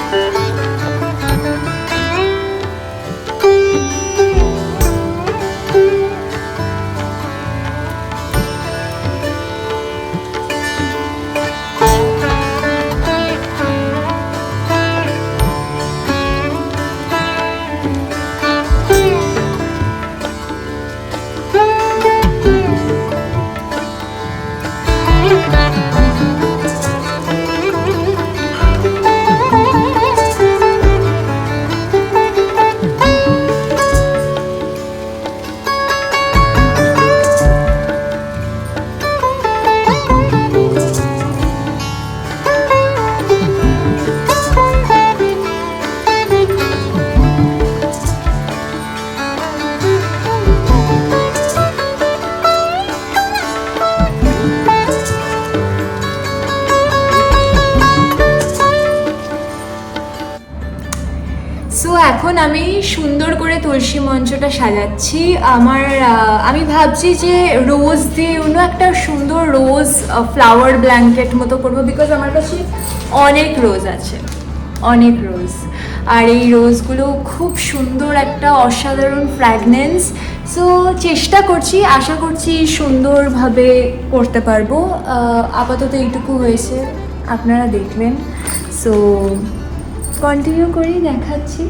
So এখন আমি সুন্দর করে তুলসী মঞ্চটা সাজাচ্ছি। আমি ভাবছি যে রোজ দিয়ে একটা সুন্দর রোজ ফ্লাওয়ার ব্ল্যাঙ্কেট মতো করবো, বিকজ আমার কাছে অনেক রোজ আছে, অনেক রোজ, আর এই রোজগুলো খুব সুন্দর একটা অসাধারণ ফ্র্যাগনেন্স। সো চেষ্টা করছি, আশা করছি সুন্দরভাবে করতে পারবো। আপাতত এইটুকু হয়েছে, আপনারা দেখবেন। সো কন্টিনিউ করি, দেখাচ্ছি।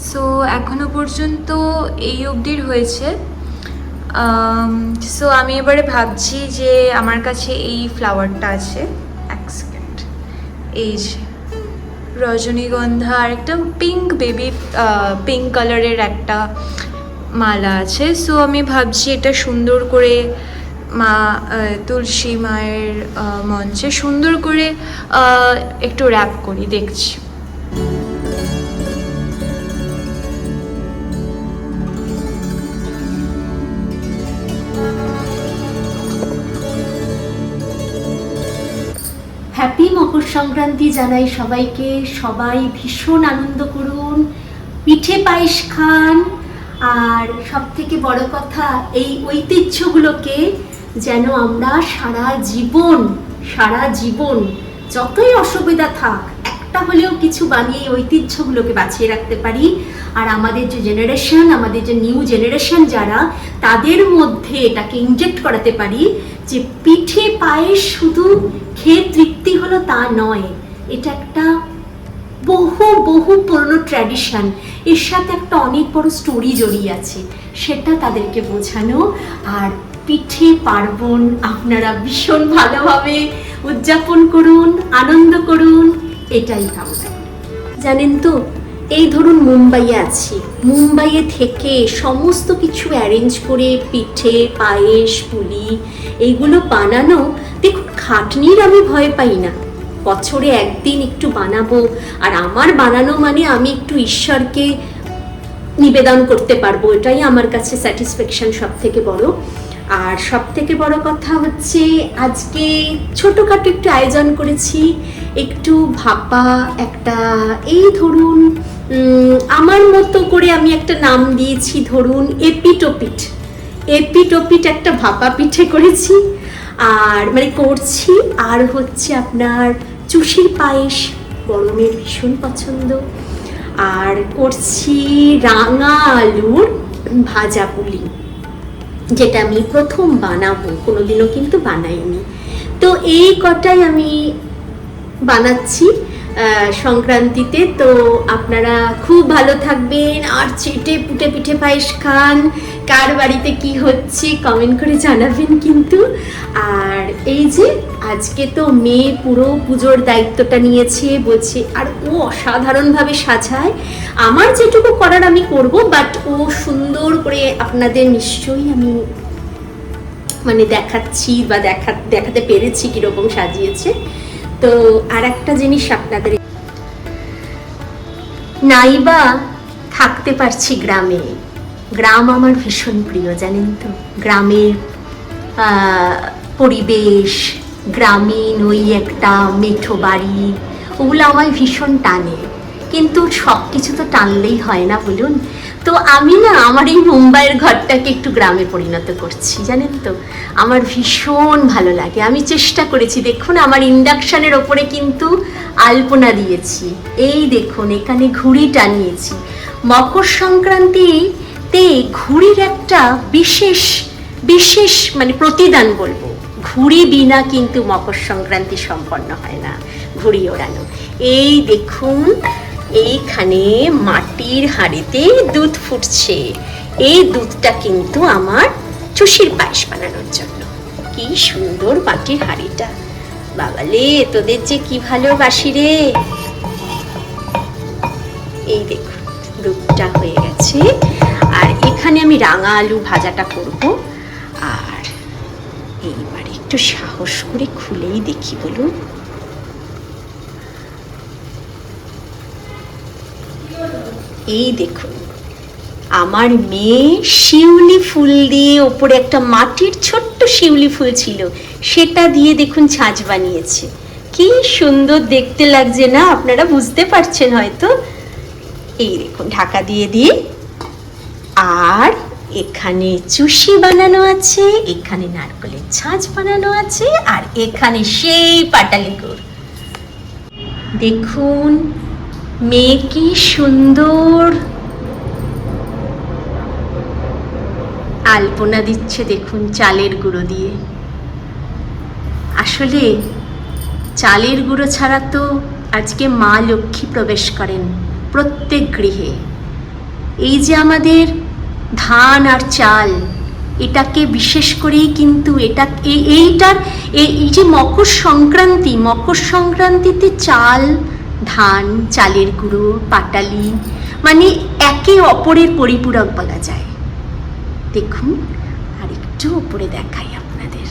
সো এখনো পর্যন্ত এই অবধির হয়েছে। সো আমি এবারে ভাবছি যে আমার কাছে এই ফ্লাওয়ারটা আছে, এক সেকেন্ড, এই যে রজনীগন্ধা আর একটা পিঙ্ক বেবি পিঙ্ক কালারের একটা মালা আছে। সো আমি ভাবছি এটা সুন্দর করে তুলসী মায়ের মঞ্চে সুন্দর করে একটু র্যাপ করি, দেখছি। হ্যাপি মকর সংক্রান্তি জানাই সবাইকে। সবাই ভীষণ আনন্দ করুন, পিঠে পায়েস খান, আর সব থেকে বড় কথা এই ঐতিহ্যগুলোকে যেন আমরা সারা জীবন যতই অসুবিধা থাক একটা হলেও কিছু বানিয়ে ঐতিহ্যগুলোকে বাঁচিয়ে রাখতে পারি। আর আমাদের যে জেনারেশন, আমাদের যে নিউ জেনারেশন যারা, তাদের মধ্যে এটাকে ইনজেক্ট করাতে পারি যে পিঠে পায়েস শুধু খেয়ে তৃপ্তি হলো তা নয়, এটা একটা বহু পুরনো ট্র্যাডিশন, এর সাথে একটা অনেক বড় স্টোরি জড়িয়ে আছে, সেটা তাদেরকে বোঝানো। আর পিঠে পার্বণ আপনারা ভীষণ ভালোভাবে উদযাপন করুন, আনন্দ করুন, এটাই কামনা। জানেন তো, এই ধরুন মুম্বাইয়ে আছি, মুম্বাইয়ে থেকে সমস্ত কিছু অ্যারেঞ্জ করে পিঠে পায়েস পুলি এইগুলো বানানো, দেখুন খাটনির আমি ভয় পাই না, বছরে একদিন একটু বানাবো, আর আমার বানানো মানে আমি একটু ঈশ্বরকে নিবেদন করতে পারবো, এটাই আমার কাছে স্যাটিসফ্যাকশন সব থেকে বড়। আর সব থেকে বড় কথা হচ্ছে আজকে ছোটোখাটো একটু আয়োজন করেছি, একটু ভাপা একটা, এই ধরুন আমার মতো করে আমি একটা নাম দিয়েছি, ধরুন এপিটোপিট একটা ভাপা পিঠে করেছি, আর মানে করছি। আর হচ্ছে আপনার চুষির পায়েস, গরমের ভীষণ পছন্দ, আর করছি রাঙা আলুর ভাজা পুলি, যেটা আমি প্রথম বানাবো, কোনোদিনও কিন্তু বানাইনি। তো এই কটাই আমি বানাচ্ছি। সংক্রান্তিতে। তো আপনারা খুব ভালো থাকবেন আর চেটে পুটে পিঠে পায়েস খান। কার বাড়িতে কি হচ্ছে কমেন্ট করে জানাবেন কিন্তু। আর এই যে আজকে তো মেয়ে পুরো পুজোর দায়িত্বটা নিয়েছে, বলছে আর ও অসাধারণভাবে সাজায়। আমার যেটুকু করার আমি করব, বাট ও সুন্দর করে আপনাদের নিশ্চয়ই আমি মানে দেখাচ্ছি বা দেখাতে পেরেছি কিরকম সাজিয়েছে। তো আর একটা জিনিস আপনাদের, নাইবা থাকতে পারছি গ্রামে। গ্রাম আমার ভীষণ প্রিয়, জানেন তো। গ্রামের পরিবেশ, গ্রামীণ ওই একটা মেঠো বাড়ি, ওগুলো আমায় ভীষণ টানে। কিন্তু সব কিছু তো টানলেই হয় না বলুন। তো আমি না আমার এই মুম্বাইয়ের ঘরটাকে একটু গ্রামে পরিণত করছি, জানেন তো। আমার ভীষণ ভালো লাগে। আমি চেষ্টা করেছি, দেখুন আমার ইন্ডাকশানের ওপরে কিন্তু আলপনা দিয়েছি। এই দেখুন এখানে ঘুড়ি টানিয়েছি। মকর সংক্রান্তিতে ঘুড়ির একটা বিশেষ বিশেষ মানে প্রতিদান বলবো। ঘুড়ি বিনা কিন্তু মকর সংক্রান্তি সম্পন্ন হয় না, ঘুড়ি ওড়ানো। এই দেখুন এইখানে মাটির হাঁড়িতে দুধ ফুটছে। এই দুধটা কিন্তু আমার চুষির পায়েস বানানোর জন্য। কি সুন্দর মাটির হাঁড়িটা, বাবালে তোদের যে কি ভালোবাসি রে। এই দেখুন দুধটা হয়ে গেছে। আর এখানে আমি রাঙা আলু ভাজাটা করব। আর এইবার একটু সাহস করে খুলেই দেখি বলুন। এই দেখুন আমার মেয়ে শিউলি ফুল দিয়ে, ওপরে একটা মাটির ছোট্ট শিউলি ফুল ছিল, সেটা দিয়ে দেখুন ছাঁচ বানিয়েছে। কি সুন্দর দেখতে লাগছে না, আপনারা বুঝতে পারছেন হয়তো। এই দেখুন ঢাকা দিয়ে দিই। আর এখানে চুষি বানানো আছে, এখানে নারকেলের ছাঁচ বানানো আছে, আর এখানে সেই পাটালি গুড়। দেখুন মেয়ে কি সুন্দর আলপনা দিচ্ছে, দেখুন চালের গুঁড়ো দিয়ে। আসলে চালের গুঁড়ো ছাড়া তো আজকে মা লক্ষ্মী প্রবেশ করেন প্রত্যেক গৃহে। এই যে আমাদের ধান আর চাল, এটাকে বিশেষ করেই কিন্তু এই যে মকর সংক্রান্তিতে চাল, ধান, চালের গুঁড়ো, পাটালি মানে একে অপরের পরিপূরক বলা যায়। দেখুন আর একটু উপরে দেখাই আপনাদের,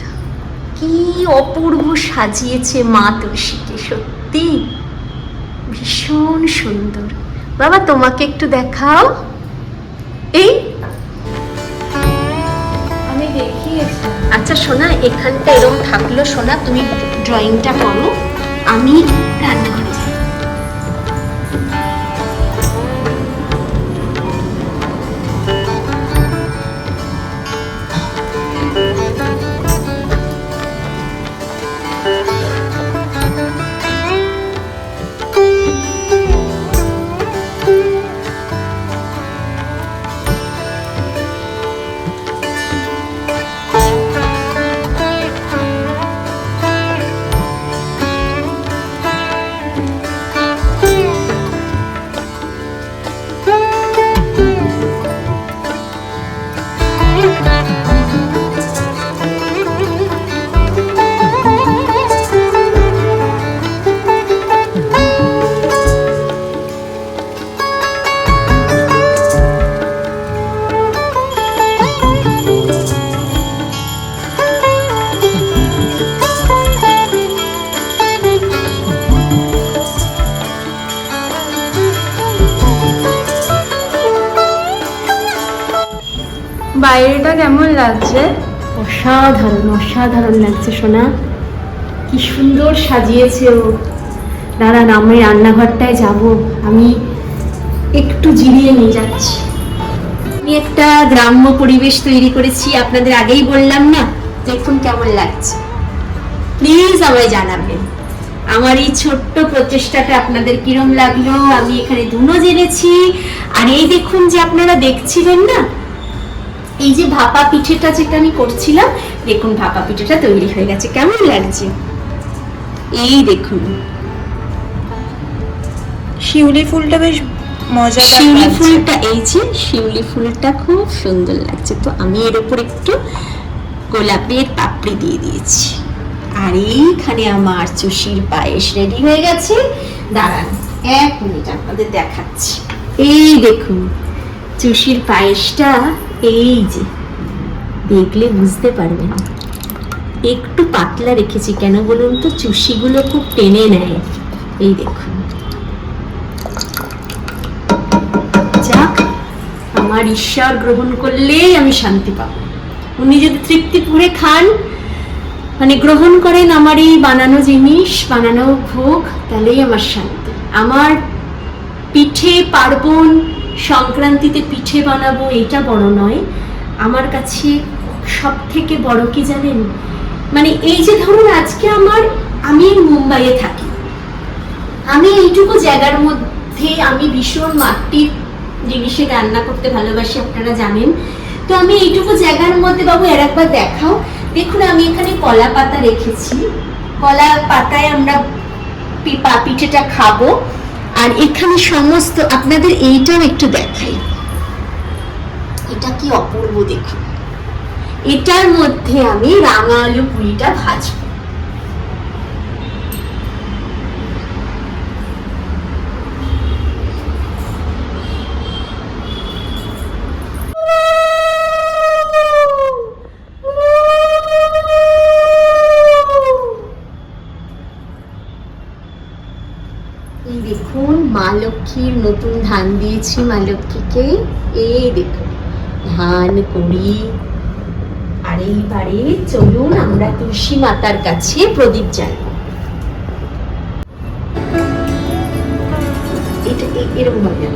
কি অপূর্ব সাজিয়েছে মা তুলসীকে, সত্যি ভীষণ সুন্দর। বাবা তোমাকে একটু দেখাও। এই আমি দেখিয়েছি। আচ্ছা সোনা, এখানটা এরকম থাকলো সোনা, তুমি ড্রয়িংটা করো, আমি রান্নাঘরে যাই। বাইরেটা কেমন লাগছে? অসাধারণ অসাধারণ লাগছে সোনা, কি সুন্দর সাজিয়েছে ও। দাঁড়ান আমি রান্নাঘরটায় যাব, আমি একটু জিরিয়ে নিয়ে যাচ্ছি। আমি একটা গ্রাম্য পরিবেশ তৈরি করেছি, আপনাদের আগেই বললাম না। দেখুন কেমন লাগছে, প্লিজ আমায় জানাবেন। আমার এই ছোট্ট প্রচেষ্টাটা আপনাদের কিরম লাগলো। আমি এখানে ধুনো জেনেছি। আর এই দেখুন যে আপনারা দেখছিলেন না, এই যে ভাপা পিঠেটা যেটা আমি করছিলাম, দেখুন ভাপা পিঠেটা তৈরি হয়ে গেছে। কেমন লাগছে এই দেখুন, শিউলি ফুলটা বেশ মজাদার শিউলি লাগছে। ফুলটা, এই যে শিউলি ফুলটা খুব সুন্দর লাগছে, তো আমি এর উপর একটু গোলাপের পাপড়ি দিয়ে দিয়েছি। আর এইখানে আমার চুষির পায়েস রেডি হয়ে গেছে। দাঁড়ান 1 মিনিট আপনাদের দেখাচ্ছি। এই দেখুন চুষির পায়েসটা, এই যে দেখলে বুঝতে পারবেন, একটু পাতলা রেখেছি কেন বলুন তো, চুষিগুলো খুব টেনে নেয়। এই দেখুন, যাক আমার ঈশ্বর গ্রহণ করলেই আমি শান্তি পাবো। উনি যদি তৃপ্তি করে খান, মানে গ্রহণ করেন আমার এই বানানো জিনিস, বানানো ভোগ, তাহলেই আমার শান্তি। আমার পিঠে পার্বণ, সংক্রান্তিতে পিঠে বানাবো এটা বড় নয়, আমার কাছে সব থেকে বড় কি জানেন, মানে এই যে ধরুন আজকে আমি মুম্বাইয়ে থাকি, আমি এইটুকু জায়গার মধ্যে আমি ভীষণ মাটির জিনিসে রান্না করতে ভালোবাসি, আপনারা জানেন। তো আমি এইটুকু জায়গার মধ্যে, বাবু এর একবার দেখাও, দেখুন আমি এখানে কলা পাতা রেখেছি, কলা পাতায় আমরা পিঠেটা খাবো। আর এখানে সমস্ত, আপনাদের এইটাও একটু দেখাই, এটা কি অপূর্ব দেখুন, এটার মধ্যে আমি রাঙা আলু পুরিটা ভাজবো। এই দেখুন মা লক্ষ্মীর নতুন ধান দিয়েছি মা লক্ষ্মীকে, এই দেখুন ধান করি। আর এইবারে চলুন আমরা তুলসী মাতার কাছে প্রদীপ জ্বালবো। এটা এরকম ভাবে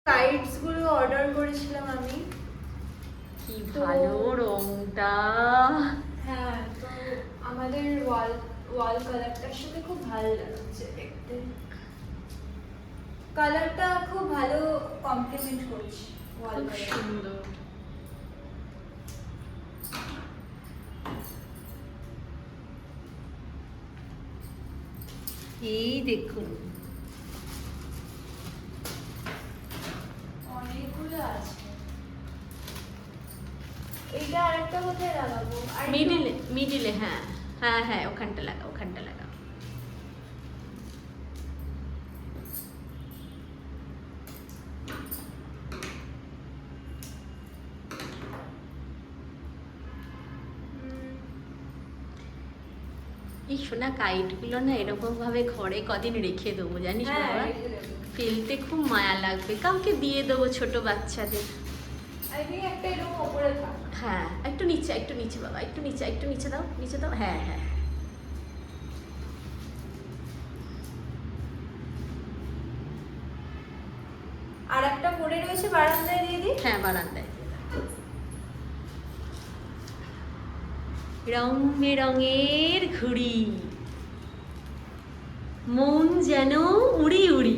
কাইটস গুলো অর্ডার করেছিলাম আমি। কি ভালো রংটা। হ্যাঁ, তো আমাদের ওয়াল কালারটার সাথে খুব ভালো লাগছে দেখতে। কালারটা খুব ভালো কমপ্লিমেন্ট করছে ওয়াল খুব কালার। সুন্দর। এই দেখুন, অনেকগুলো আছে। এইটা আরেকটা কোথায় লাগাবো? মিডিলে হ্যাঁ হ্যাঁ হ্যাঁ, ওখানটা লাগাও, ওখানটা লাগাও। এই সোনা কাইটগুলো না এরকম ভাবে ঘরে কদিন রেখে দেবো জানিস হ্যাঁ, বাবা, রেখে দেবো। ফেলতে খুব মায়া লাগবে, কাউকে দিয়ে দেবো ছোট বাচ্চাদের। আই থিঙ্ক একটা এরকম ওপরে থাক। হ্যাঁ একটু নিচে বাবা, একটু নিচে দাও, নিচে দাও, হ্যাঁ হ্যাঁ। আর একটা পড়ে রয়েছে, বারান্দায় দিয়ে দিই। হ্যাঁ বারান্দায়। রং বেরঙের ঘুড়ি, মন যেন উড়ি উড়ি।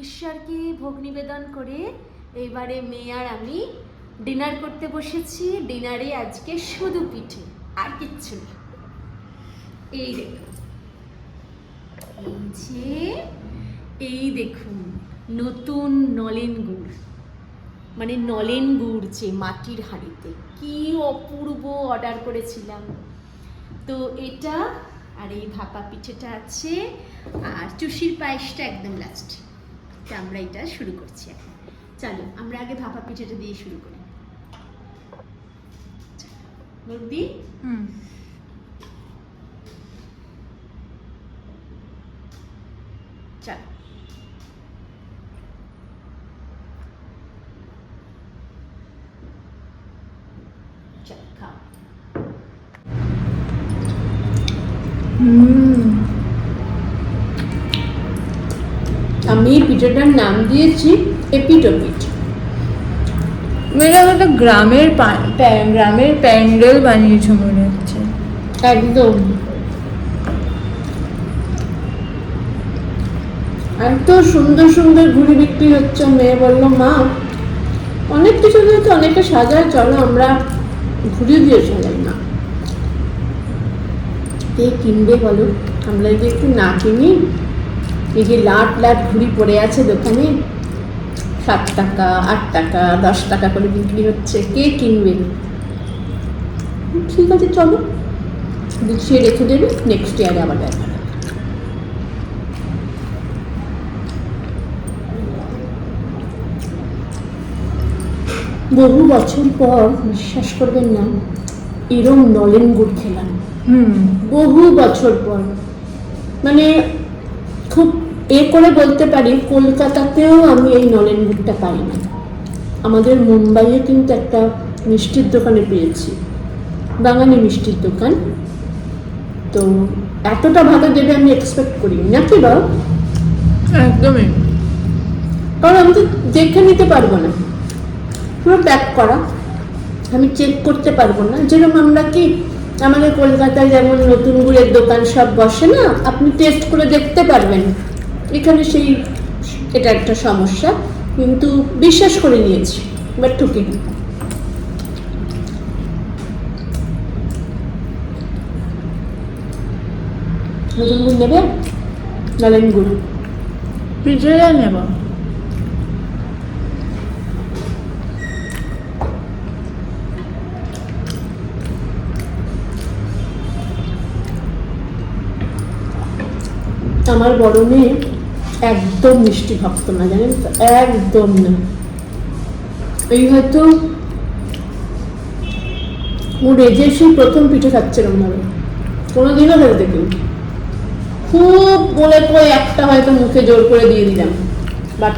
ঈশ্বরকে ভোগ নিবেদন করে এবারে মেয়ে আর আমি ডিনার করতে বসেছি। ডিনারে আজকে শুধু পিঠে আর কিচ্ছু নেই। এই দেখুন, এই দেখুন নতুন নলেন গুড়, মানে নলেন গুড় যে মাটির হাঁড়িতে, কি অপূর্ব অর্ডার করেছিলাম। তো এটা আর এই ভাপা পিঠেটা আছে, আর চুষির পায়েসটা একদম লাস্ট। তো আমরা এটা শুরু করছি এখন। চলো আমরা আগে ভাপা পিঠেটা দিয়ে শুরু করি। বৌদি চলো, চলো খাও। আমি পিঠেটার নাম দিয়েছি এপিটোপিট। এটা একটা গ্রামের গ্রামের প্যান্ডেল বানিয়েছো মনে হচ্ছে। একদম এত সুন্দর সুন্দর ঘুড়ি বিক্রি হচ্ছে। মেয়ে বললো মা অনেক কিছু দিয়ে তো অনেকে সাজায়, চলো আমরা ঘুড়ি দিয়ে সাজাই না। কে কিনবে বলো? আমরা যদি একটু না কিনি, এই যে লাট লাট ঘুড়ি পড়ে আছে দোকানে, 7 টাকা 8 টাকা 10 টাকা করে বিক্রি হচ্ছে, কে কিনবে? ঠিক আছে চলো, গুছিয়ে রেখে দেবে, নেক্সট ইয়ারে আবার দেখা। বহু বছর পর, বিশ্বাস করবেন না, এরম নলেন গুড় খেলাম। বহু বছর পর, মানে খুব করে বলতে পারি কলকাতাতেও আমি এই নলেন গুড়টা পাই না। আমাদের মুম্বাইয়ে কিন্তু একটা মিষ্টির দোকানে পেয়েছি, বাঙালি মিষ্টির দোকান। তো এতটা ভালো দেবে আমি এক্সপেক্ট করিনি, নাকি বাবা? একদমই। কারণ আমি তো দেখে নিতে পারবো না, পুরো প্যাক করা, আমি চেক করতে পারবো না। যেরকম আমরা কি আমাদের কলকাতায় যেমন নতুন গুড়ের দোকান সব বসে না, আপনি টেস্ট করে দেখতে পারবেন, এখানে সেই এটা একটা সমস্যা। কিন্তু বিশ্বাস করে নিয়েছি, বাট ঠকিনি। নতুন গুড় নেবে? নলেন গুড় পিঠেটা নেব। আমার বড় মেয়ে একদম মিষ্টি ভক্ত না, জানেন তো, একদম না। এই হয়তো ও রেজে সেই প্রথম পিঠে খাচ্ছে এরকম ভাবে, কোনোদিনও খেতে কেউ। খুব বলে কই একটা হয়তো মুখে জোর করে দিয়ে দিলাম, বাট